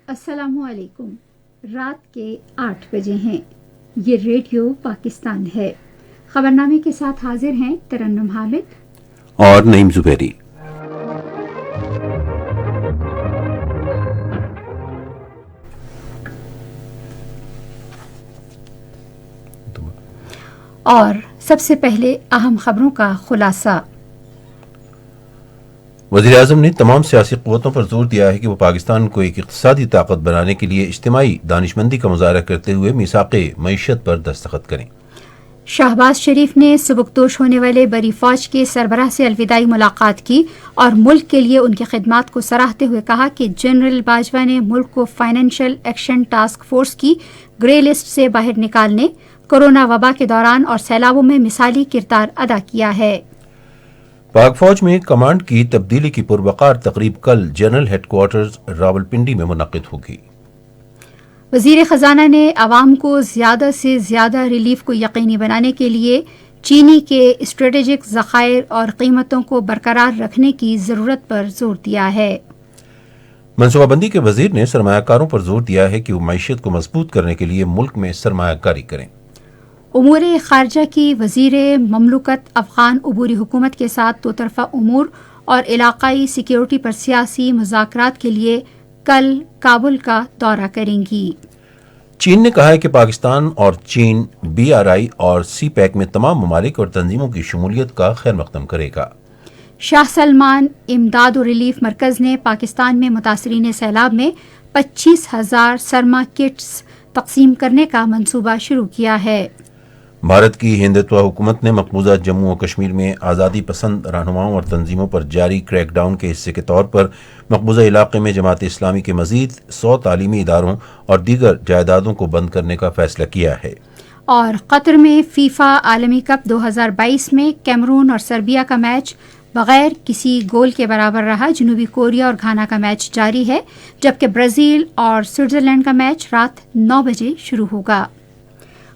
السلام علیکم۔ رات کے 8 بجے ہیں۔ یہ ریڈیو پاکستان ہے۔ خبرنامے کے ساتھ حاضر ہیں ترنم حامد اور نعیم زبیری۔ اور سب سے پہلے اہم خبروں کا خلاصہ۔ وزیر اعظم نے تمام سیاسی قوتوں پر زور دیا ہے کہ وہ پاکستان کو ایک اقتصادی طاقت بنانے کے لیے اجتماعی دانشمندی کا مظاہرہ کرتے ہوئے میثاق معیشت پر دستخط کریں۔ شہباز شریف نے سبکدوش ہونے والے بری فوج کے سربراہ سے الوداعی ملاقات کی اور ملک کے لیے ان کی خدمات کو سراہتے ہوئے کہا کہ جنرل باجوہ نے ملک کو فائنینشیل ایکشن ٹاسک فورس کی گرے لسٹ سے باہر نکالنے، کورونا وبا کے دوران اور سیلابوں میں مثالی کردار ادا کیا ہے۔ پاک فوج میں کمانڈ کی تبدیلی کی پروقار تقریب کل جنرل ہیڈ کوارٹرز راولپنڈی میں منعقد ہوگی۔ وزیر خزانہ نے عوام کو زیادہ سے زیادہ ریلیف کو یقینی بنانے کے لیے چینی کے اسٹریٹجک ذخائر اور قیمتوں کو برقرار رکھنے کی ضرورت پر زور دیا ہے۔ منصوبہ بندی کے وزیر نے سرمایہ کاروں پر زور دیا ہے کہ وہ معیشت کو مضبوط کرنے کے لیے ملک میں سرمایہ کاری کریں۔ امور خارجہ کی وزیر مملکت افغان عبوری حکومت کے ساتھ دو طرفہ امور اور علاقائی سیکیورٹی پر سیاسی مذاکرات کے لیے کل کابل کا دورہ کریں گی۔ چین نے کہا ہے کہ پاکستان اور چین BRI اور سی پیک میں تمام ممالک اور تنظیموں کی شمولیت کا خیر مقدم کرے گا۔ شاہ سلمان امداد و ریلیف مرکز نے پاکستان میں متاثرین سیلاب میں 25,000 سرما کٹس تقسیم کرنے کا منصوبہ شروع کیا ہے۔ بھارت کی ہندتوا حکومت نے مقبوضہ جموں و کشمیر میں آزادی پسند رہنماؤں اور تنظیموں پر جاری کریک ڈاؤن کے حصے کے طور پر مقبوضہ علاقے میں جماعت اسلامی کے مزید 100 تعلیمی اداروں اور دیگر جائیدادوں کو بند کرنے کا فیصلہ کیا ہے۔ اور قطر میں فیفا عالمی کپ 2022 میں کیمرون اور سربیا کا میچ بغیر کسی گول کے برابر رہا۔ جنوبی کوریا اور گھانا کا میچ جاری ہے، جبکہ برازیل اور سوئٹزرلینڈ کا میچ رات 9 بجے شروع ہوگا۔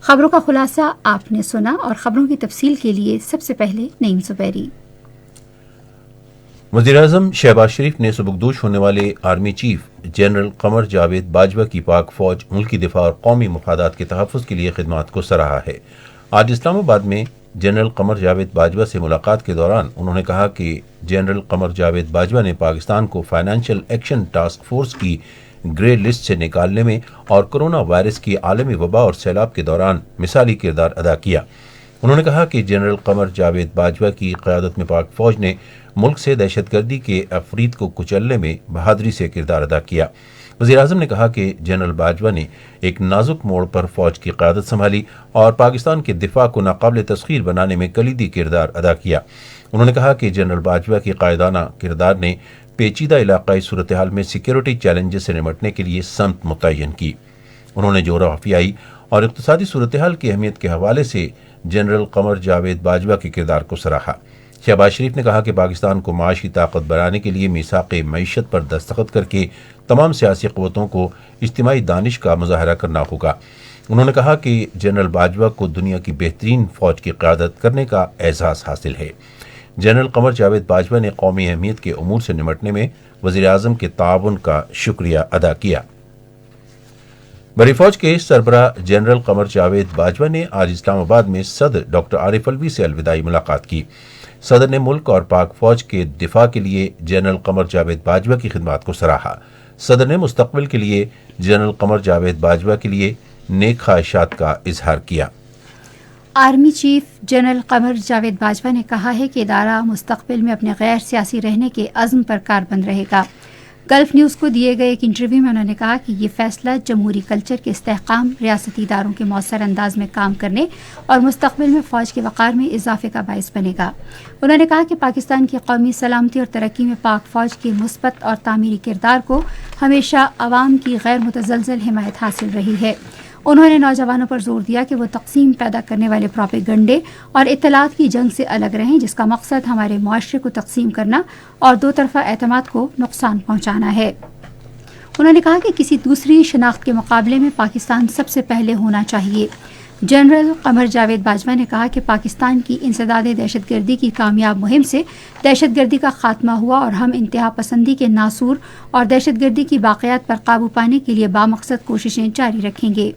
خبروں کا خلاصہ آپ نے سنا، اور خبروں کی تفصیل کے لیے سب سے پہلے نعیم زبیری۔ وزیر اعظم شہباز شریف نے سبکدوش ہونے والے army chief general Qamar Javed Bajwa کی پاک فوج ملکی دفاع اور قومی مفادات کے تحفظ کے لیے خدمات کو سراہا ہے۔ آج اسلام آباد میں جنرل قمر جاوید باجوہ سے ملاقات کے دوران انہوں نے کہا کہ جنرل قمر جاوید باجوہ نے پاکستان کو فائنینشیل ایکشن ٹاسک فورس کی گرے لسٹ سے نکالنے میں اور کورونا وائرس کی عالمی وبا اور سیلاب کے دوران مثالی کردار ادا کیا۔ انہوں نے کہا کہ جنرل قمر جاوید باجوہ کی قیادت میں پاک فوج نے ملک سے دہشت گردی کے عفریت کو کچلنے میں بہادری سے کردار ادا کیا۔ وزیر اعظم نے کہا کہ جنرل باجوہ نے ایک نازک موڑ پر فوج کی قیادت سنبھالی اور پاکستان کے دفاع کو ناقابل تسخیر بنانے میں کلیدی کردار ادا کیا۔ انہوں نے کہا کہ جنرل باجوہ کی قائدانہ کردار نے پیچیدہ علاقائی صورتحال میں سیکیورٹی چیلنجز سے نمٹنے کے لیے سمت متعین کی۔ انہوں نے جغرافیائی اور اقتصادی صورتحال کی اہمیت کے حوالے سے جنرل قمر جاوید باجوہ کے کردار کو سراہا۔ شہباز شریف نے کہا کہ پاکستان کو معاشی طاقت بنانے کے لیے میثاق معیشت پر دستخط کر کے تمام سیاسی قوتوں کو اجتماعی دانش کا مظاہرہ کرنا ہوگا۔ انہوں نے کہا کہ جنرل باجوہ کو دنیا کی بہترین فوج کی قیادت کرنے کا اعزاز حاصل ہے۔ جنرل قمر جاوید باجوہ نے قومی اہمیت کے امور سے نمٹنے میں وزیر اعظم کے تعاون کا شکریہ ادا کیا۔ بری فوج کے سربراہ جنرل قمر جاوید باجوہ نے آج اسلام آباد میں صدر ڈاکٹر عارف الوی سے الوداعی ملاقات کی۔ صدر نے ملک اور پاک فوج کے دفاع کے لیے جنرل قمر جاوید باجوہ کی خدمات کو سراہا۔ صدر نے مستقبل کے لیے جنرل قمر جاوید باجوہ کے لیے نیک خواہشات کا اظہار کیا۔ Army chief general Qamar Javed Bajwa نے کہا ہے کہ ادارہ مستقبل میں اپنے غیر سیاسی رہنے کے عزم پر کاربند رہے گا۔ گلف نیوز کو دیے گئے ایک انٹرویو میں انہوں نے کہا کہ یہ فیصلہ جمہوری کلچر کے استحکام، ریاستی اداروں کے مؤثر انداز میں کام کرنے اور مستقبل میں فوج کے وقار میں اضافے کا باعث بنے گا۔ انہوں نے کہا کہ پاکستان کی قومی سلامتی اور ترقی میں پاک فوج کے مثبت اور تعمیری کردار کو ہمیشہ عوام کی غیر متزلزل حمایت حاصل رہی ہے۔ انہوں نے نوجوانوں پر زور دیا کہ وہ تقسیم پیدا کرنے والے پروپیگنڈے اور اطلاعات کی جنگ سے الگ رہیں، جس کا مقصد ہمارے معاشرے کو تقسیم کرنا اور دو طرفہ اعتماد کو نقصان پہنچانا ہے۔ انہوں نے کہا کہ کسی دوسری شناخت کے مقابلے میں پاکستان سب سے پہلے ہونا چاہیے۔ جنرل قمر جاوید باجوہ نے کہا کہ پاکستان کی انسداد دہشت گردی کی کامیاب مہم سے دہشت گردی کا خاتمہ ہوا اور ہم انتہا پسندی کے ناسور اور دہشت گردی کی باقیات پر قابو پانے کے لیے بامقصد کوششیں جاری رکھیں گے۔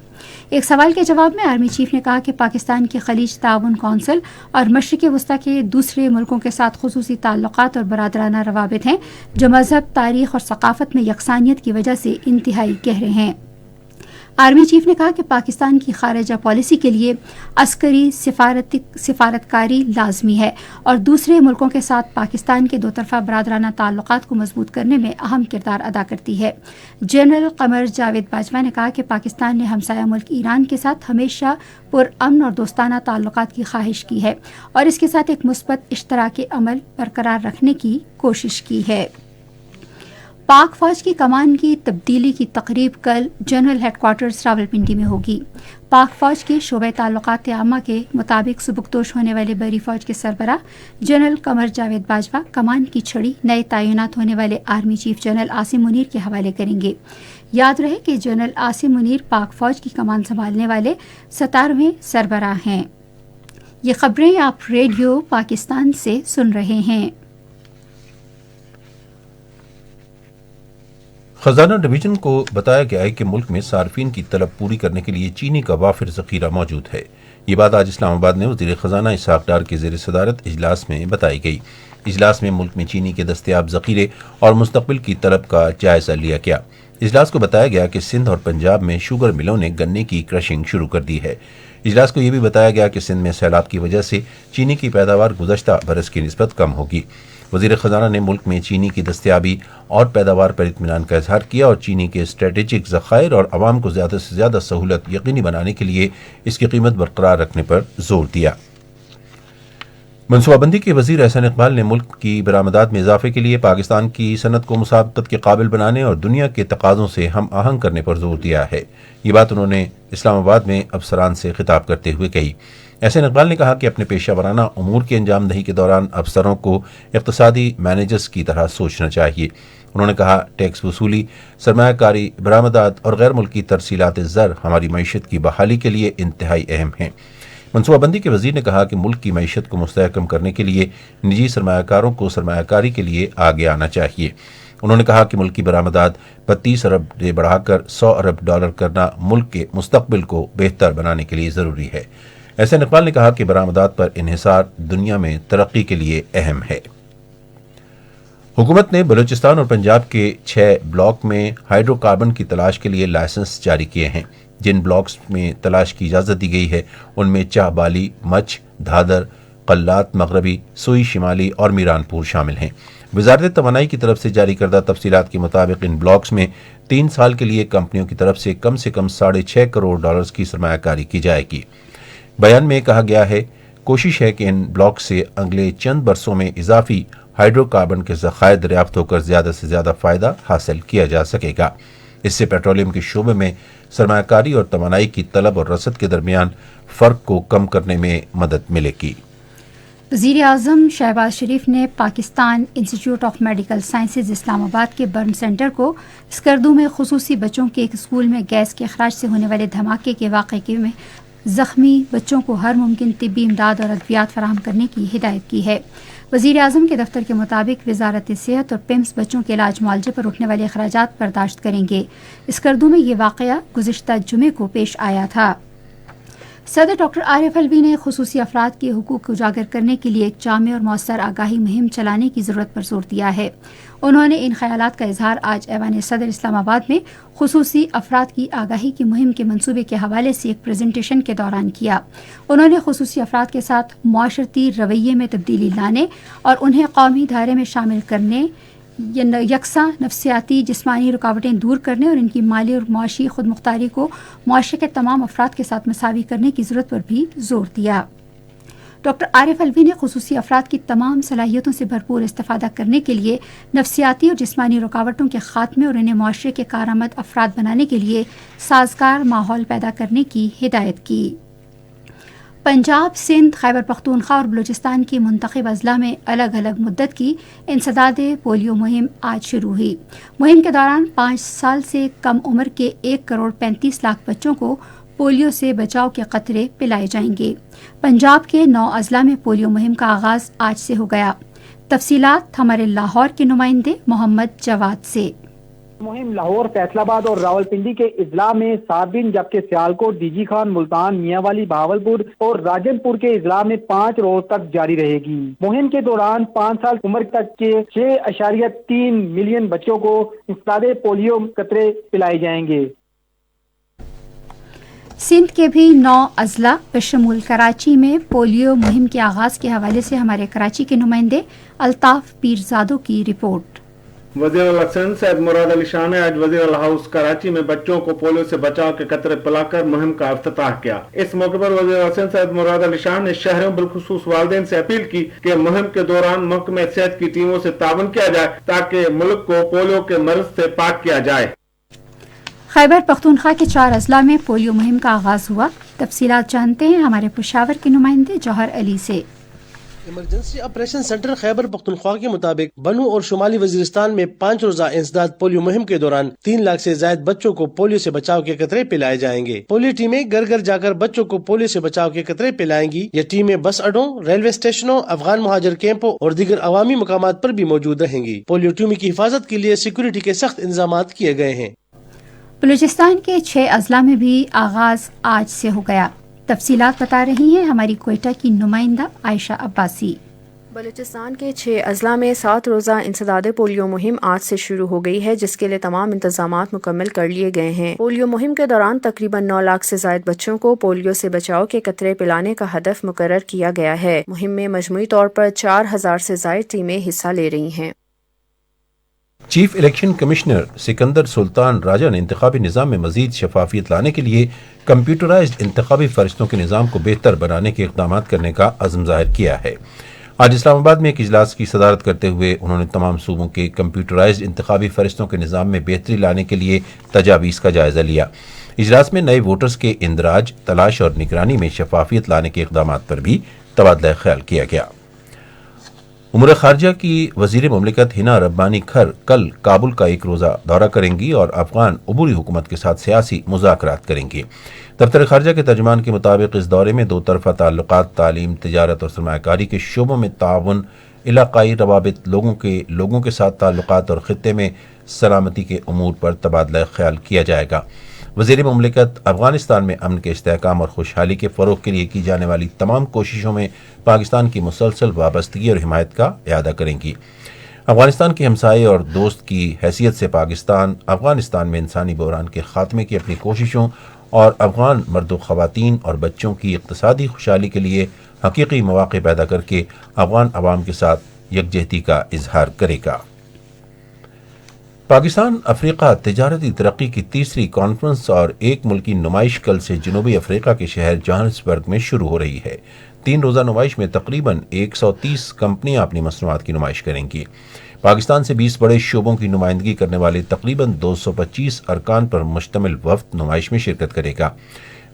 ایک سوال کے جواب میں آرمی چیف نے کہا کہ پاکستان کی خلیج تعاون کونسل اور مشرق وسطی کے دوسرے ملکوں کے ساتھ خصوصی تعلقات اور برادرانہ روابط ہیں جو مذہب، تاریخ اور ثقافت میں یکسانیت کی وجہ سے انتہائی گہرے ہیں۔ آرمی چیف نے کہا کہ پاکستان کی خارجہ پالیسی کے لیے عسکری سفارتکاری لازمی ہے اور دوسرے ملکوں کے ساتھ پاکستان کے دو طرفہ برادرانہ تعلقات کو مضبوط کرنے میں اہم کردار ادا کرتی ہے۔ جنرل قمر جاوید باجوہ نے کہا کہ پاکستان نے ہمسایہ ملک ایران کے ساتھ ہمیشہ پرامن اور دوستانہ تعلقات کی خواہش کی ہے اور اس کے ساتھ ایک مثبت اشتراک عمل برقرار رکھنے کی کوشش کی ہے۔ پاک فوج کی کمان کی تبدیلی کی تقریب کل جنرل ہیڈ کوارٹرز راولپنڈی میں ہوگی۔ پاک فوج کے شعبہ تعلقات عامہ کے مطابق سبکدوش ہونے والے بحری فوج کے سربراہ جنرل قمر جاوید باجوہ کمان کی چھڑی نئے تعینات ہونے والے army chief general Asim Munir کے حوالے کریں گے۔ یاد رہے کہ جنرل عاصم منیر پاک فوج کی کمان سنبھالنے والے 17ویں سربراہ ہیں۔ یہ خبریں آپ ریڈیو پاکستان سے سن رہے ہیں۔ خزانہ ڈویژن کو بتایا گیا ہے کہ ملک میں صارفین کی طلب پوری کرنے کے لیے چینی کا وافر ذخیرہ موجود ہے۔ یہ بات آج اسلام آباد میں وزیر خزانہ اسحاق ڈار کے زیر صدارت اجلاس میں بتائی گئی۔ اجلاس میں ملک میں چینی کے دستیاب ذخیرے اور مستقبل کی طلب کا جائزہ لیا گیا۔ اجلاس کو بتایا گیا کہ سندھ اور پنجاب میں شوگر ملوں نے گنے کی کرشنگ شروع کر دی ہے۔ اجلاس کو یہ بھی بتایا گیا کہ سندھ میں سیلاب کی وجہ سے چینی کی پیداوار گزشتہ برس کی نسبت کم ہوگی۔ وزیر خزانہ نے ملک میں چینی کی دستیابی اور پیداوار پر اطمینان کا اظہار کیا اور چینی کے اسٹریٹجک ذخائر اور عوام کو زیادہ سے زیادہ سہولت یقینی بنانے کے لیے اس کی قیمت برقرار رکھنے پر زور دیا۔ منصوبہ بندی کے وزیر احسان اقبال نے ملک کی برآمدات میں اضافے کے لیے پاکستان کی صنعت کو مسابقت کے قابل بنانے اور دنیا کے تقاضوں سے ہم آہنگ کرنے پر زور دیا ہے۔ یہ بات انہوں نے اسلام آباد میں افسران سے خطاب کرتے ہوئے کہی۔ احسان اقبال نے کہا کہ اپنے پیشہ ورانہ امور کی انجام دہی کے دوران افسروں کو اقتصادی مینیجرز کی طرح سوچنا چاہیے۔ انہوں نے کہا ٹیکس وصولی، سرمایہ کاری، برآمدات اور غیر ملکی ترسیلات زر ہماری معیشت کی بحالی کے لیے انتہائی اہم ہیں۔ منصوبہ بندی کے وزیر نے کہا کہ ملک کی معیشت کو مستحکم کرنے کے لیے نجی سرمایہ کاروں کو سرمایہ کاری کے لیے آگے آنا چاہیے۔ انہوں نے کہا کہ ملک کی برآمدات 32 ارب سے بڑھا کر 100 ارب ڈالر کرنا ملک کے مستقبل کو بہتر بنانے کے لیے ضروری ہے۔ احسان اقبال نے کہا کہ برآمدات پر انحصار دنیا میں ترقی کے لیے اہم ہے۔ حکومت نے بلوچستان اور پنجاب کے 6 بلاک میں ہائیڈرو کاربن کی تلاش کے لیے لائسنس جاری کیے ہیں۔ جن بلاکس میں تلاش کی اجازت دی گئی ہے ان میں چاہ بالی، مچھ، دھادر، قلات مغربی، سوئی شمالی اور میران پور شامل ہیں۔ وزارت توانائی کی طرف سے جاری کردہ تفصیلات کے مطابق ان بلاکس میں 3 سال کے لیے کمپنیوں کی طرف سے کم 6.5 کروڑ ڈالرز کی سرمایہ کاری کی جائے گی۔ بیان میں کہا گیا ہے کوشش ہے کہ ان بلاک سے اگلے چند برسوں میں اضافی ہائیڈرو کاربن کے ذخائر دریافت ہو کر زیادہ سے زیادہ فائدہ حاصل کیا جا سکے گا۔ اس سے پیٹرولیم کے شعبے میں سرمایہ کاری اور توانائی کی طلب اور رسد کے درمیان فرق کو کم کرنے میں مدد ملے گی۔ وزیر اعظم شہباز شریف نے پاکستان انسٹی ٹیوٹ آف میڈیکل سائنسز اسلام آباد کے برن سینٹر کو اسکردو میں خصوصی بچوں کے ایک اسکول میں گیس کے اخراج سے ہونے والے دھماکے کے واقعے میں زخمی بچوں کو ہر ممکن طبی امداد اور ادویات فراہم کرنے کی ہدایت کی ہے۔ وزیر اعظم کے دفتر کے مطابق وزارت صحت اور پیمز بچوں کے علاج معالجے پر اٹھنے والے اخراجات برداشت کریں گے۔ اسکردو میں یہ واقعہ گزشتہ جمعے کو پیش آیا تھا۔ صدر ڈاکٹر عارف الوی نے خصوصی افراد کے حقوق اجاگر کرنے کے لیے ایک جامع اور مؤثر آگاہی مہم چلانے کی ضرورت پر زور دیا ہے۔ انہوں نے ان خیالات کا اظہار آج ایوان صدر اسلام آباد میں خصوصی افراد کی آگاہی کی مہم کے منصوبے کے حوالے سے ایک پریزنٹیشن کے دوران کیا۔ انہوں نے خصوصی افراد کے ساتھ معاشرتی رویے میں تبدیلی لانے اور انہیں قومی دھارے میں شامل کرنے، یکساں نفسیاتی جسمانی رکاوٹیں دور کرنے اور ان کی مالی اور معاشی خود مختاری کو معاشرے کے تمام افراد کے ساتھ مساوی کرنے کی ضرورت پر بھی زور دیا۔ ڈاکٹر عارف الوی نے خصوصی افراد کی تمام صلاحیتوں سے بھرپور استفادہ کرنے کے لیے نفسیاتی اور جسمانی رکاوٹوں کے خاتمے اور انہیں معاشرے کے کارآمد افراد بنانے کے لیے سازگار ماحول پیدا کرنے کی ہدایت کی۔ پنجاب، سندھ، خیبر پختونخوا اور بلوچستان کی منتخب اضلاع میں الگ الگ مدت کی انسداد پولیو مہم آج شروع ہوئی۔ مہم کے دوران 5 سال سے کم عمر کے 1 کروڑ 35 لاکھ بچوں کو پولیو سے بچاؤ کے قطرے پلائے جائیں گے۔ پنجاب کے 9 اضلاع میں پولیو مہم کا آغاز آج سے ہو گیا۔ تفصیلات ہمارے لاہور کے نمائندے محمد جواد سے۔ مہم لاہور، فیصل آباد اور راولپنڈی کے اضلاع میں 7 دن، جبکہ سیالکوٹ، ڈی جی خان، ملتان، میاں والی، بہاولپور اور راجن پور کے اضلاع میں 5 روز تک جاری رہے گی۔ مہم کے دوران 5 سال عمر تک کے 6.3 ملین بچوں کو انسداد پولیو قطرے پلائے جائیں گے۔ سندھ کے بھی 9 اضلاع بشمول کراچی میں پولیو مہم کے آغاز کے حوالے سے ہمارے کراچی کے نمائندے الطاف پیرزادو کی رپورٹ۔ وزیر اعلیٰ سندھ سید مراد علی شاہ نے آج وزیر اعلیٰ ہاؤس کراچی میں بچوں کو پولیو سے بچاؤ کے قطرے پلا کر مہم کا افتتاح کیا۔ اس موقع پر وزیر اعلیٰ سندھ سید مراد علی شاہ نے شہریوں بالخصوص والدین سے اپیل کی کہ مہم کے دوران محکمہ صحت کی ٹیموں سے تعاون کیا جائے تاکہ ملک کو پولیو کے مرض سے پاک کیا جائے۔ خیبر پختونخوا کے 4 اضلاع میں پولیو مہم کا آغاز ہوا۔ تفصیلات جانتے ہیں ہمارے پشاور کے نمائندے جوہر علی سے۔ Emergency operation centre Khyber Pakhtunkhwa کے مطابق بنو اور شمالی وزیرستان میں 5 روزہ انسداد پولیو مہم کے دوران 3 لاکھ سے زائد بچوں کو پولیو سے بچاؤ کے قطرے پلائے جائیں گے۔ پولیو ٹیمیں گھر گھر جا کر بچوں کو پولیو سے بچاؤ کے قطرے پلائیں گی۔ یہ ٹیمیں بس اڈوں، ریلوے اسٹیشنوں، افغان مہاجر کیمپوں اور دیگر عوامی مقامات پر بھی موجود رہیں گی۔ پولیو ٹیموں کی حفاظت کے لیے سیکورٹی کے سخت انتظامات کیے گئے ہیں۔ بلوچستان کے 6 اضلاع میں بھی آغاز آج سے ہو گیا۔ تفصیلات بتا رہی ہیں ہماری کوئٹہ کی نمائندہ عائشہ عباسی۔ بلوچستان کے 6 اضلاع میں 7 روزہ انسداد پولیو مہم آج سے شروع ہو گئی ہے، جس کے لیے تمام انتظامات مکمل کر لیے گئے ہیں۔ پولیو مہم کے دوران تقریباً 9 لاکھ سے زائد بچوں کو پولیو سے بچاؤ کے قطرے پلانے کا ہدف مقرر کیا گیا ہے۔ مہم میں مجموعی طور پر 4000 سے زائد ٹیمیں حصہ لے رہی ہیں۔ چیف الیکشن کمشنر سکندر سلطان راجہ نے انتخابی نظام میں مزید شفافیت لانے کے لیے کمپیوٹرائزڈ انتخابی فہرستوں کے نظام کو بہتر بنانے کے اقدامات کرنے کا عزم ظاہر کیا ہے۔ آج اسلام آباد میں ایک اجلاس کی صدارت کرتے ہوئے انہوں نے تمام صوبوں کے کمپیوٹرائزڈ انتخابی فہرستوں کے نظام میں بہتری لانے کے لیے تجاویز کا جائزہ لیا۔ اجلاس میں نئے ووٹرز کے اندراج، تلاش اور نگرانی میں شفافیت لانے کے اقدامات پر بھی تبادلہ خیال کیا گیا۔ امور خارجہ کی وزیر مملکت ہنا ربانی کھر کل کابل کا 1 روزہ دورہ کریں گی اور افغان عبوری حکومت کے ساتھ سیاسی مذاکرات کریں گی۔ دفتر خارجہ کے ترجمان کے مطابق اس دورے میں 2 طرفہ تعلقات، تعلیم، تجارت اور سرمایہ کاری کے شعبوں میں تعاون، علاقائی روابط، لوگوں کے ساتھ تعلقات اور خطے میں سلامتی کے امور پر تبادلہ خیال کیا جائے گا۔ وزیر مملکت افغانستان میں امن کے استحکام اور خوشحالی کے فروغ کے لیے کی جانے والی تمام کوششوں میں پاکستان کی مسلسل وابستگی اور حمایت کا اعادہ کریں گی۔ افغانستان کے ہمسائے اور دوست کی حیثیت سے پاکستان افغانستان میں انسانی بحران کے خاتمے کی اپنی کوششوں اور افغان مرد و خواتین اور بچوں کی اقتصادی خوشحالی کے لیے حقیقی مواقع پیدا کر کے افغان عوام کے ساتھ یکجہتی کا اظہار کرے گا۔ پاکستان افریقہ تجارتی ترقی کی 3ری کانفرنس اور ایک ملکی نمائش کل سے جنوبی افریقہ کے شہر جوہانسبرگ میں شروع ہو رہی ہے۔ 3 روزہ نمائش میں تقریباً 130 کمپنیاں اپنی مصنوعات کی نمائش کریں گی۔ پاکستان سے 20 بڑے شعبوں کی نمائندگی کرنے والے تقریباً 225 ارکان پر مشتمل وفد نمائش میں شرکت کرے گا۔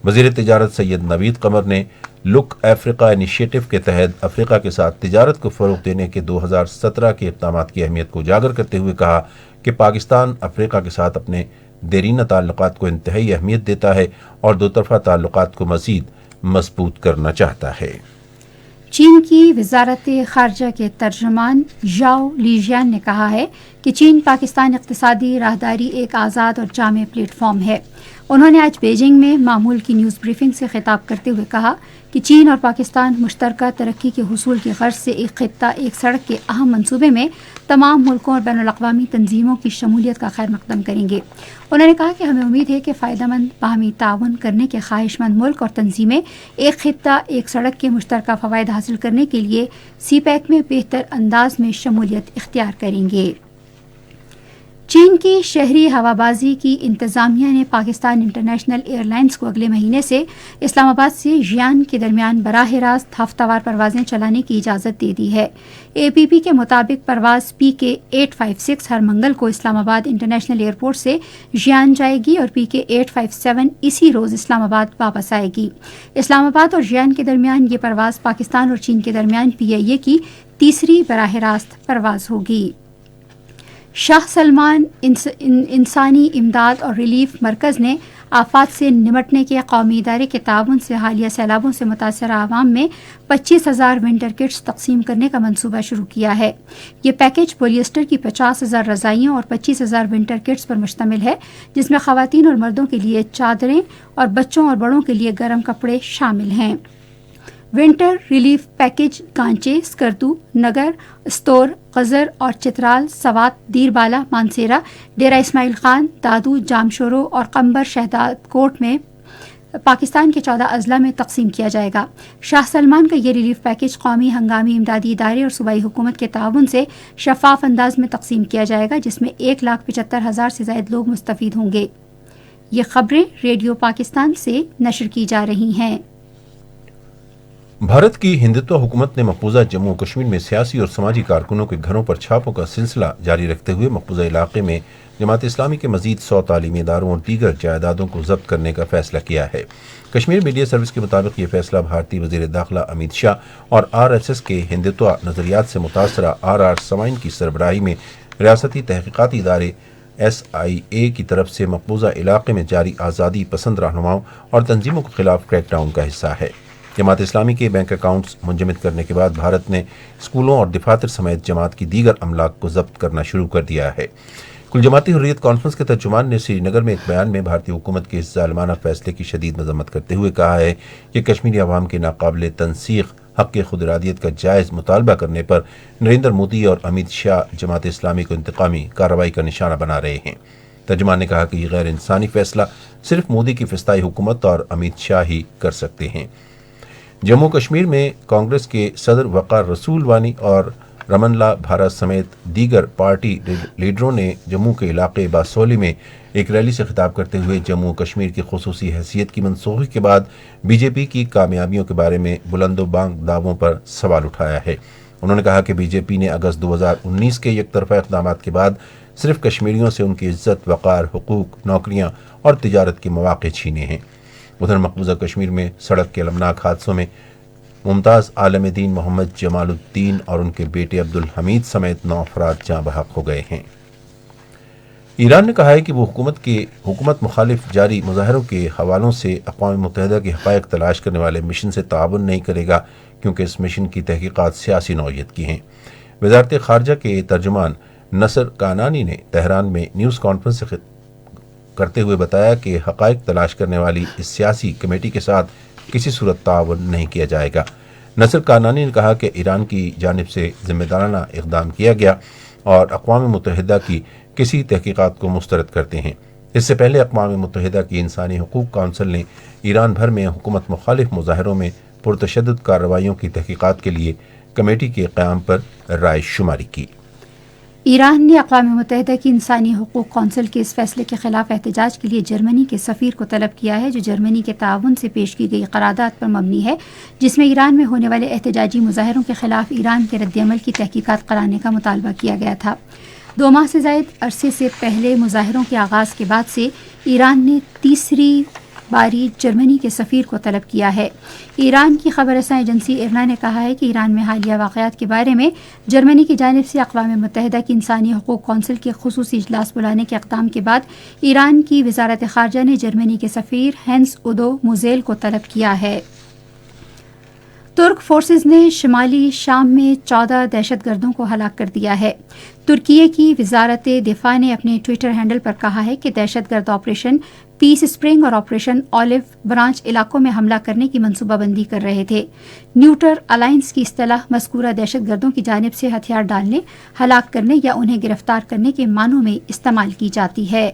وزیر تجارت سید نوید قمر نے لک افریقہ انیشیٹو کے تحت افریقہ کے ساتھ تجارت کو فروغ دینے کے 2017 کے اقدامات کی اہمیت کو اجاگر کرتے ہوئے کہا کہ پاکستان افریقہ کے ساتھ اپنے دیرینہ تعلقات کو انتہائی اہمیت دیتا ہے اور 2 طرفہ تعلقات کو مزید مضبوط کرنا چاہتا ہے۔ چین کی وزارت خارجہ کے ترجمان ژاؤ لیجیان نے کہا ہے کہ چین پاکستان اقتصادی راہداری ایک آزاد اور جامع پلیٹ فارم ہے۔ انہوں نے آج بیجنگ میں معمول کی نیوز بریفنگ سے خطاب کرتے ہوئے کہا کہ چین اور پاکستان مشترکہ ترقی کے حصول کی غرض سے ایک خطہ ایک سڑک کے اہم منصوبے میں تمام ملکوں اور بین الاقوامی تنظیموں کی شمولیت کا خیر مقدم کریں گے۔ انہوں نے کہا کہ ہمیں امید ہے کہ فائدہ مند باہمی تعاون کرنے کے خواہش مند ملک اور تنظیمیں ایک خطہ ایک سڑک کے مشترکہ فوائد حاصل کرنے کے لیے سی پیک میں بہتر انداز میں شمولیت اختیار کریں گے۔ چین کی شہری ہوابازی کی انتظامیہ نے پاکستان انٹرنیشنل ایئر لائنز کو اگلے مہینے سے اسلام آباد سے ژیان کے درمیان براہ راست ہفتہ وار پروازیں چلانے کی اجازت دے دی ہے۔ اے پی پی کے مطابق پرواز PK856 ہر منگل کو اسلام آباد انٹرنیشنل ایئرپورٹ سے ژیان جائے گی اور PK857 اسی روز اسلام آباد واپس آئے گی۔ اسلام آباد اور ژیان کے درمیان یہ پرواز پاکستان اور چین کے درمیان PIA کی 3ری براہ راست پرواز ہوگی۔ شاہ سلمان انسانی امداد اور ریلیف مرکز نے آفات سے نمٹنے کے قومی ادارے کے تعاون سے حالیہ سیلابوں سے متاثرہ عوام میں 25,000 ونٹر کٹس تقسیم کرنے کا منصوبہ شروع کیا ہے۔ یہ پیکیج پولیسٹر کی 50,000 رضائیوں اور 25,000 ونٹر کٹس پر مشتمل ہے، جس میں خواتین اور مردوں کے لیے چادریں اور بچوں اور بڑوں کے لیے گرم کپڑے شامل ہیں۔ Winter relief package Ghanche, Skardu, Nagar, Astore, Ghizer اور چترال، سوات، دیر بالا، مانسیرا، ڈیرہ اسماعیل خان، دادو، جامشورو اور قمبر شہداد کوٹ میں پاکستان کے 14 اضلاع میں تقسیم کیا جائے گا۔ شاہ سلمان کا یہ ریلیف پیکیج قومی ہنگامی امدادی ادارے اور صوبائی حکومت کے تعاون سے شفاف انداز میں تقسیم کیا جائے گا، جس میں 1,75,000 سے زائد لوگ مستفید ہوں گے۔ یہ خبریں ریڈیو پاکستان سے نشر کی جا رہی ہیں۔ بھارت کی ہندوتوا حکومت نے مقبوضہ جموں و کشمیر میں سیاسی اور سماجی کارکنوں کے گھروں پر چھاپوں کا سلسلہ جاری رکھتے ہوئے مقبوضہ علاقے میں جماعت اسلامی کے مزید 100 تعلیمی اداروں اور دیگر جائیدادوں کو ضبط کرنے کا فیصلہ کیا ہے۔ کشمیر میڈیا سروس کے مطابق یہ فیصلہ بھارتی وزیر داخلہ امیت شاہ اور RSS کے ہندوتوا نظریات سے متاثرہ RR سوائن کی سربراہی میں ریاستی تحقیقاتی ادارے SIA کی طرف سے مقبوضہ علاقے میں جاری آزادی پسند رہنماؤں اور تنظیموں کے خلاف کریک ڈاؤن کا حصہ ہے۔ جماعت اسلامی کے بینک اکاؤنٹس منجمد کرنے کے بعد بھارت نے اسکولوں اور دفاتر سمیت جماعت کی دیگر املاک کو ضبط کرنا شروع کر دیا ہے۔ کل جماعتی حریت کانفرنس کے ترجمان نے سری نگر میں ایک بیان میں بھارتی حکومت کے اس ظالمانہ فیصلے کی شدید مذمت کرتے ہوئے کہا ہے کہ کشمیری عوام کے ناقابل تنسیق حق خود ارادیت کا جائز مطالبہ کرنے پر نریندر مودی اور امیت شاہ جماعت اسلامی کو انتقامی کارروائی کا نشانہ بنا رہے ہیں۔ ترجمان نے کہا کہ یہ غیر انسانی فیصلہ صرف مودی کی فسطائی حکومت اور امیت شاہ ہی کر سکتے ہیں۔ جموں کشمیر میں کانگریس کے صدر وقار رسول وانی اور رمن لا بھارت سمیت دیگر پارٹی لیڈروں نے جموں کے علاقے باسولی میں ایک ریلی سے خطاب کرتے ہوئے جموں کشمیر کی خصوصی حیثیت کی منسوخی کے بعد BJP کی کامیابیوں کے بارے میں بلند و بانگ دعووں پر سوال اٹھایا ہے۔ انہوں نے کہا کہ BJP نے اگست 2019 کے یک طرفہ اقدامات کے بعد صرف کشمیریوں سے ان کی عزت، وقار، حقوق، نوکریاں اور تجارت کے مواقع چھینے ہیں۔ ادھر مقبوضہ کشمیر میں سڑک کے المناک حادثوں میں ممتاز عالم دین محمد جمال الدین اور ان کے بیٹے عبدالحمید سمیت 9 افراد جاں بحق ہو گئے ہیں۔ ایران نے کہا ہے کہ وہ حکومت مخالف جاری مظاہروں کے حوالوں سے اقوام متحدہ کے حقائق تلاش کرنے والے مشن سے تعاون نہیں کرے گا، کیونکہ اس مشن کی تحقیقات سیاسی نوعیت کی ہیں۔ وزارت خارجہ کے ترجمان نصر کانانی نے تہران میں نیوز کانفرنس سے کرتے ہوئے بتایا کہ حقائق تلاش کرنے والی اس سیاسی کمیٹی کے ساتھ کسی صورت تعاون نہیں کیا جائے گا۔ نصر کانانی نے کہا کہ ایران کی جانب سے ذمہ دارانہ اقدام کیا گیا اور اقوام متحدہ کی کسی تحقیقات کو مسترد کرتے ہیں۔ اس سے پہلے اقوام متحدہ کی انسانی حقوق کونسل نے ایران بھر میں حکومت مخالف مظاہروں میں پرتشدد کارروائیوں کی تحقیقات کے لیے کمیٹی کے قیام پر رائے شماری کی۔ ایران نے اقوام متحدہ کی انسانی حقوق کونسل کے اس فیصلے کے خلاف احتجاج کے لیے جرمنی کے سفیر کو طلب کیا ہے، جو جرمنی کے تعاون سے پیش کی گئی قرارداد پر مبنی ہے، جس میں ایران میں ہونے والے احتجاجی مظاہروں کے خلاف ایران کے رد عمل کی تحقیقات کرانے کا مطالبہ کیا گیا تھا۔ 2 ماہ سے زائد عرصے سے پہلے مظاہروں کے آغاز کے بعد سے ایران نے تیسری باری جرمنی کے سفیر کو طلب کیا ہے۔ ایران کی خبر رساں ایجنسی ایرنا نے کہا ہے کہ ایران میں حالیہ واقعات کے بارے میں جرمنی کی جانب سے اقوام متحدہ کی انسانی حقوق کونسل کے خصوصی اجلاس بلانے کے اقدام کے بعد ایران کی وزارت خارجہ نے جرمنی کے سفیر ہینس اودو موزیل کو طلب کیا ہے۔ ترک فورسز نے شمالی شام میں 14 دہشت گردوں کو ہلاک کر دیا ہے۔ ترکیے کی وزارت دفاع نے اپنے ٹویٹر ہینڈل پر کہا ہے کہ دہشت گرد آپریشن پیس اسپرنگ اور آپریشن آلیو برانچ علاقوں میں حملہ کرنے کی منصوبہ بندی کر رہے تھے۔ نیوٹر الائنس کی اصطلاح مذکورہ دہشت گردوں کی جانب سے ہتھیار ڈالنے، ہلاک کرنے یا انہیں گرفتار کرنے کے معنوں میں استعمال کی جاتی ہے۔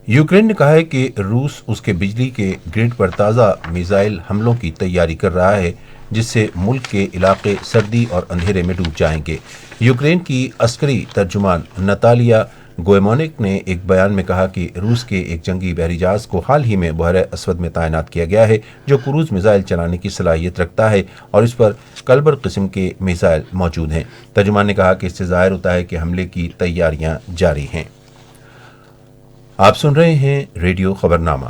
یوکرین نے کہا ہے کہ روس اس کے بجلی کے گرڈ پر تازہ میزائل حملوں کی تیاری کر رہا ہے، جس سے ملک کے علاقے سردی اور اندھیرے میں ڈوب جائیں گے۔ یوکرین کی عسکری ترجمان نتالیا گویمونک نے ایک بیان میں کہا کہ روس کے ایک جنگی بحری جہاز کو حال ہی میں بحر اسود میں تعینات کیا گیا ہے، جو کروز میزائل چلانے کی صلاحیت رکھتا ہے اور اس پر کلبر قسم کے میزائل موجود ہیں۔ ترجمان نے کہا کہ اس سے ظاہر ہوتا ہے کہ حملے کی تیاریاں جاری ہیں۔ آپ سن رہے ہیں ریڈیو خبرنامہ۔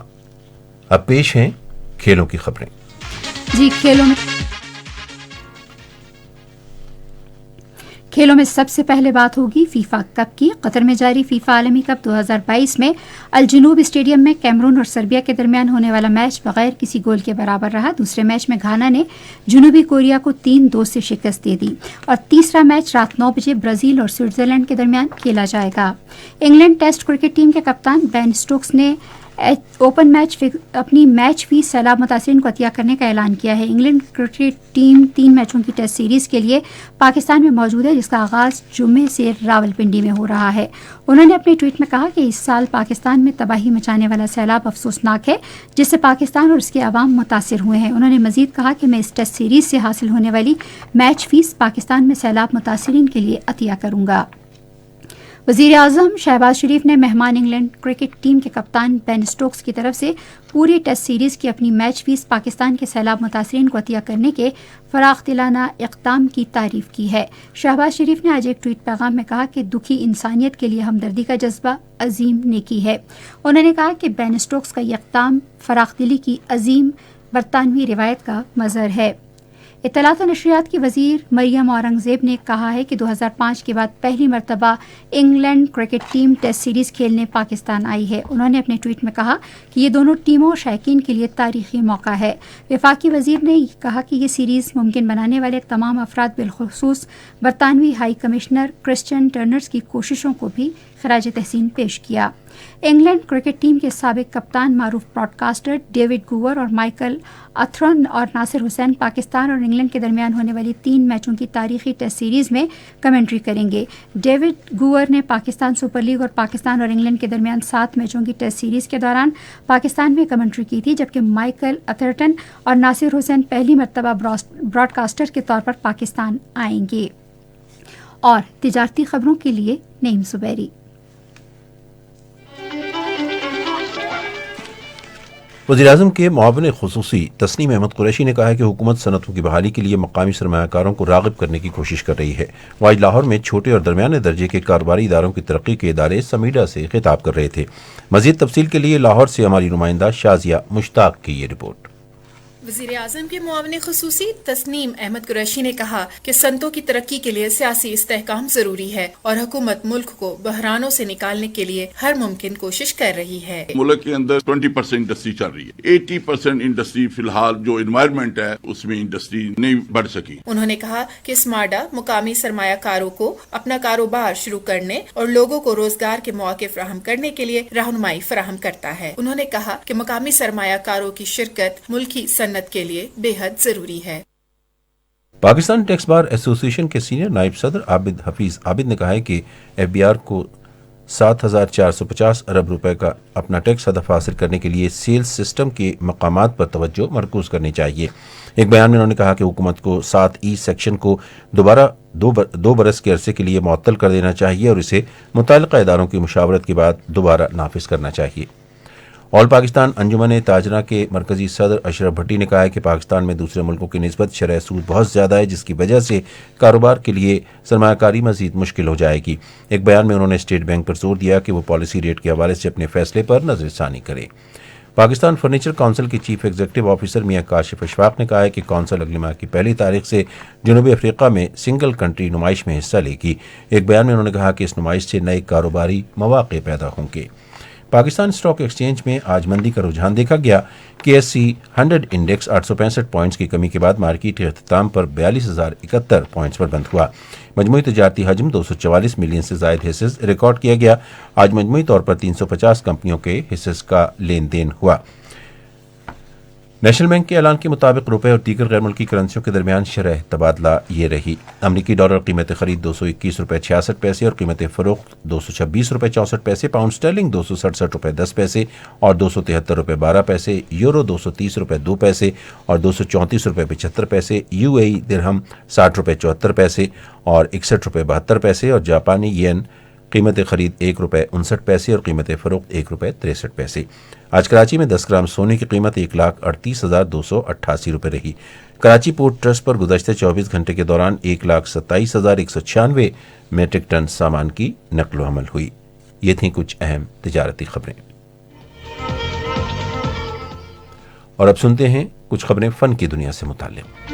اب پیش ہیں کھیلوں کی خبریں۔ کھیلوں میں سب سے پہلے بات ہوگی فیفا کپ کی۔ قطر میں جاری فیفا عالمی کپ 2022 میں الجنوب اسٹیڈیم میں کیمرون اور سربیا کے درمیان ہونے والا میچ بغیر کسی گول کے برابر رہا۔ دوسرے میچ میں گھانا نے جنوبی کوریا کو 3-2 سے شکست دے دی اور تیسرا میچ رات 9 بجے برازیل اور سوئٹزرلینڈ کے درمیان کھیلا جائے گا۔ انگلینڈ ٹیسٹ کرکٹ ٹیم کے کپتان بین اسٹوکس نے اوپن میچ اپنی میچ فیس سیلاب متاثرین کو عطیہ کرنے کا اعلان کیا ہے۔ انگلینڈ کرکٹ ٹیم 3 میچوں کی ٹیسٹ سیریز کے لیے پاکستان میں موجود ہے، جس کا آغاز جمعے سے راولپنڈی میں ہو رہا ہے۔ انہوں نے اپنے ٹویٹ میں کہا کہ اس سال پاکستان میں تباہی مچانے والا سیلاب افسوسناک ہے، جس سے پاکستان اور اس کے عوام متاثر ہوئے ہیں۔ انہوں نے مزید کہا کہ میں اس ٹیسٹ سیریز سے حاصل ہونے والی میچ فیس پاکستان میں سیلاب متاثرین کے لیے عطیہ کروں گا۔ وزیر اعظم شہباز شریف نے مہمان انگلینڈ کرکٹ ٹیم کے کپتان بین اسٹوکس کی طرف سے پوری ٹیسٹ سیریز کی اپنی میچ فیس پاکستان کے سیلاب متاثرین کو عطیہ کرنے کے فراخ دلانہ اقدام کی تعریف کی ہے۔ شہباز شریف نے آج ایک ٹویٹ پیغام میں کہا کہ دکھی انسانیت کے لیے ہمدردی کا جذبہ عظیم نیکی ہے۔ انہوں نے کہا کہ بین اسٹوکس کا یہ اقدام فراخ دلی کی عظیم برطانوی روایت کا مظہر ہے۔ اطلاعات و نشریات کی وزیر مریم اورنگزیب نے کہا ہے کہ 2005 کے بعد پہلی مرتبہ England cricket team test series کھیلنے پاکستان آئی ہے۔ انہوں نے اپنے ٹویٹ میں کہا کہ یہ دونوں ٹیموں اور شائقین کے لیے تاریخی موقع ہے۔ وفاقی وزیر نے کہا کہ یہ سیریز ممکن بنانے والے تمام افراد بالخصوص برطانوی ہائی کمشنر کرسچن ٹرنرز کی کوششوں کو بھی خراج تحسین پیش کیا۔ انگلینڈ کرکٹ ٹیم کے سابق کپتان معروف براڈ کاسٹر ڈیوڈ گوور اور مائیکل اتھرن اور ناصر حسین پاکستان اور انگلینڈ کے درمیان ہونے والی 3 میچوں کی تاریخی ٹیسٹ سیریز میں کمنٹری کریں گے۔ ڈیوڈ گوور نے پاکستان سپر لیگ اور پاکستان اور انگلینڈ کے درمیان 7 میچوں کی ٹیسٹ سیریز کے دوران پاکستان میں کمنٹری کی تھی، جبکہ مائیکل اتھرٹن اور ناصر حسین پہلی مرتبہ براڈ کاسٹر کے طور پر پاکستان آئیں گے۔ اور تجارتی خبروں کے لیے نعیم زبیری۔ وزیراعظم کے معاون خصوصی تسنیم احمد قریشی نے کہا ہے کہ حکومت صنعتوں کی بحالی کے لیے مقامی سرمایہ کاروں کو راغب کرنے کی کوشش کر رہی ہے۔ وہ آج لاہور میں چھوٹے اور درمیانے درجے کے کاروباری اداروں کی ترقی کے ادارے سمیڈا سے خطاب کر رہے تھے۔ مزید تفصیل کے لیے لاہور سے ہماری نمائندہ شازیہ مشتاق کی یہ رپورٹ۔ وزیر اعظم کے معاون خصوصی تسنیم احمد قریشی نے کہا کہ صنعتوں کی ترقی کے لیے سیاسی استحکام ضروری ہے اور حکومت ملک کو بحرانوں سے نکالنے کے لیے ہر ممکن کوشش کر رہی ہے۔ ملک کے اندر 20% انڈسٹری چل رہی ہے، 80% انڈسٹری فی الحال جو انوائرمنٹ ہے اس میں انڈسٹری نہیں بڑھ سکی۔ انہوں نے کہا کہ اسمارڈا مقامی سرمایہ کاروں کو اپنا کاروبار شروع کرنے اور لوگوں کو روزگار کے مواقع فراہم کرنے کے لیے رہنمائی فراہم کرتا ہے۔ انہوں نے کہا کہ مقامی سرمایہ کاروں کی شرکت ملکی صنعت کے لیے بے حد ضروری ہے۔ پاکستان ٹیکس بار ایسوسی ایشن کے سینئر نائب صدر عابد حفیظ عابد نے کہا ہے کہ ایف بی آر کو 7,450 ارب روپے کا اپنا ٹیکس ہدف حاصل کرنے کے لیے سیلز سسٹم کے مقامات پر توجہ مرکوز کرنی چاہیے۔ ایک بیان میں انہوں نے کہا کہ حکومت کو 7E سیکشن کو دوبارہ 2 برس کے عرصے کے لیے معطل کر دینا چاہیے اور اسے متعلقہ اداروں کی مشاورت کے بعد دوبارہ نافذ کرنا چاہیے۔ آل پاکستان انجمن تاجرہ کے مرکزی صدر اشرف بھٹی نے کہا ہے کہ پاکستان میں دوسرے ملکوں کی نسبت شرح سود بہت زیادہ ہے، جس کی وجہ سے کاروبار کے لیے سرمایہ کاری مزید مشکل ہو جائے گی۔ ایک بیان میں انہوں نے اسٹیٹ بینک پر زور دیا کہ وہ پالیسی ریٹ کے حوالے سے اپنے فیصلے پر نظر ثانی کرے۔ پاکستان فرنیچر کونسل کے چیف ایگزیکٹو آفیسر میاں کاشف اشفاق نے کہا ہے کہ کونسل اگلے ماہ کی 1 تاریخ سے جنوبی افریقہ میں سنگل کنٹری نمائش میں حصہ لے گی۔ ایک بیان میں انہوں نے کہا کہ اس نمائش سے نئے کاروباری مواقع پیدا ہوں گے۔ پاکستان اسٹاک ایکسچینج میں آج مندی کا رجحان دیکھا گیا۔ KSE 100 انڈیکس 865 پوائنٹس کی کمی کے بعد مارکیٹ کے اختتام پر 42,071 پوائنٹس پر بند ہوا۔ مجموعی تجارتی حجم 244 ملین سے زائد حصص ریکارڈ کیا گیا۔ آج مجموعی طور پر 350 کمپنیوں کے حصص کا لین دین ہوا۔ نیشنل بینک کے اعلان کے مطابق روپے اور دیگر غیر ملکی کرنسیوں کے درمیان شرح تبادلہ یہ رہی۔ امریکی ڈالر قیمت خرید 221 روپے 66 پیسے اور قیمت فروخت 226 روپے 64 پیسے، پاؤنڈ اسٹرلنگ 267 روپے 10 پیسے اور 273 روپے 12 پیسے، یورو 230 روپے 2 پیسے اور 234 روپے 75 پیسے، UAE درہم 60 روپے 74 پیسے اور 61 روپے 72 پیسے اور جاپانی ین قیمت خرید 1 روپے 59 پیسے اور قیمت فروخت 1 روپے 63 پیسے۔ آج کراچی میں 10 گرام سونے کی قیمت 1,38,288 روپے رہی۔ کراچی پورٹ ٹرسٹ پر گزشتہ 24 گھنٹے کے دوران 1,27,196 میٹرک ٹن سامان کی نقل و حمل ہوئی۔ یہ تھیں کچھ اہم تجارتی خبریں، اور اب سنتے ہیں کچھ خبریں فن کی دنیا سے متعلق۔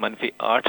-8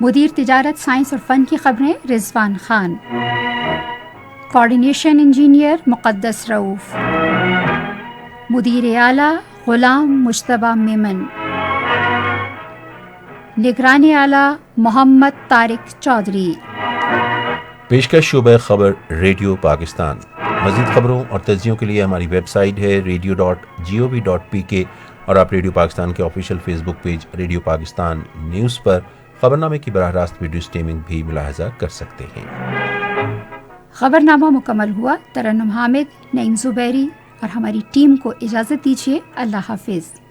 مدیر تجارت سائنس اور فن کی خبریں رضوان خان، کوارڈینیشن انجینئر مقدس رؤوف، مدیر اعلیٰ غلام مجتبیٰ میمن، نگران اعلیٰ محمد طارق چودھری۔ پیشکش شعبہ خبر ریڈیو پاکستان۔ مزید خبروں اور تجزیوں کے لیے ہماری ویب سائٹ ہے radio.gov.pk اور آپ ریڈیو پاکستان کے آفیشیل فیس بک پیج ریڈیو پاکستان نیوز پر خبرنامے کی براہ راست ویڈیو سٹریمنگ بھی ملاحظہ کر سکتے ہیں۔ خبرنامہ مکمل ہوا۔ ترنم حامد، نعیم زبیری اور ہماری ٹیم کو اجازت دیجیے۔ اللہ حافظ۔